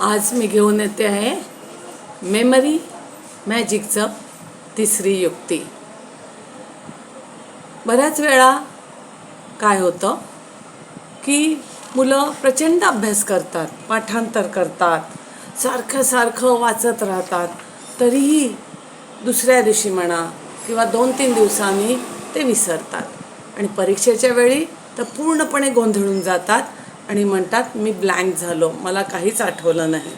आज मी घेऊन येते आहे मेमरी मॅजिकचं तिसरी युक्ती। बऱ्याच वेळा काय होतं की मुलं प्रचंड अभ्यास करतात, पाठांतर करतात, सारखं वाचत राहतात, तरीही दुसऱ्या दिवशी म्हणा किंवा 2-3 दिवसांनी ते विसरतात आणि परीक्षेच्या वेळी तर पूर्णपणे गोंधळून जातात आणि म्हणतात मी ब्लँक झालो, मला काहीच आठवलं नाही।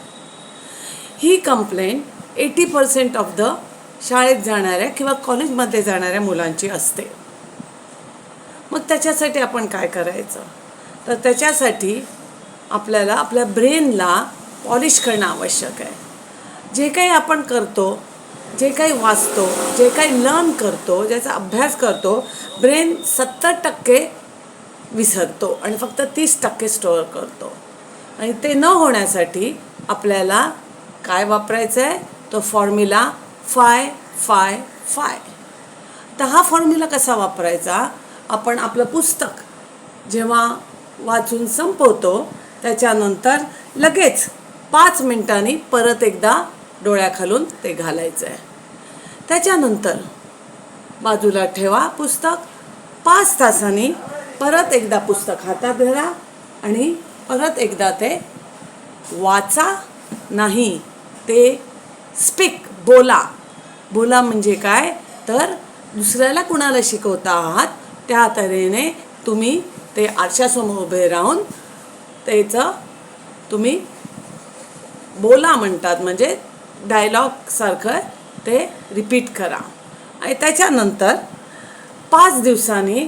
ही कंप्लेंट 80% ऑफ द शाळेत जाणाऱ्या किंवा कॉलेजमध्ये जाणाऱ्या मुलांची असते। मग त्याच्यासाठी आपण काय करायचं? तर त्याच्यासाठी आपल्याला आपल्या ब्रेनला पॉलिश करणं आवश्यक आहे। जे काही आपण करतो, जे काही वाचतो, जे काही लर्न करतो, ज्याचा अभ्यास करतो, ब्रेन 70% विसरतो आणि फक्त 30% स्टोअर करतो। आणि ते न होण्यासाठी आपल्याला काय वापरायचं आहे? तो फॉर्म्युला 5-5-5। तर हा फॉर्म्युला कसा वापरायचा? आपण आपलं पुस्तक जेव्हा वाचून संपवतो त्याच्यानंतर लगेच 5 मिनिटांनी परत एकदा डोळ्याखालून ते घालायचं आहे। त्याच्यानंतर बाजूला ठेवा पुस्तक, 5 तासांनी परत एकदा पुस्तक हातात धरा आणि परत एकदा ते वाचा, नाही ते स्पीक, बोला म्हणजे काय? तर दुसऱ्याला कुणाला शिकवता आहात त्या तऱ्हेने तुम्ही ते आरशासमोर उभे राहून त्याचं तुम्ही बोला म्हणतात, म्हणजे डायलॉग सारखं ते रिपीट करा। आणि त्याच्यानंतर 5 दिवसांनी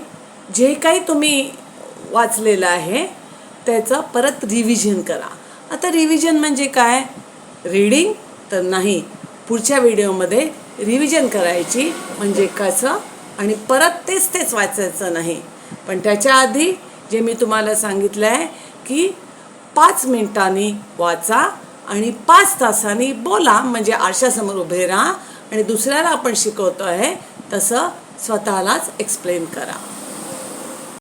जे काही तुम्ही वाचलेलं आहे त्याचं परत रिव्हिजन करा। आता रिव्हिजन म्हणजे काय? रीडिंग तर नाही, पुढच्या व्हिडिओमध्ये रिव्हिजन करायची म्हणजे कसं, आणि परत तेच वाचायचं नाही। पण त्याच्या आधी जे मी तुम्हाला सांगितलं आहे की 5 मिनिटांनी वाचा आणि 5 तासांनी बोला, म्हणजे आरशासमोर उभे राहा आणि दुसऱ्याला आपण शिकवतो आहे तसं स्वतःलाच एक्सप्लेन करा।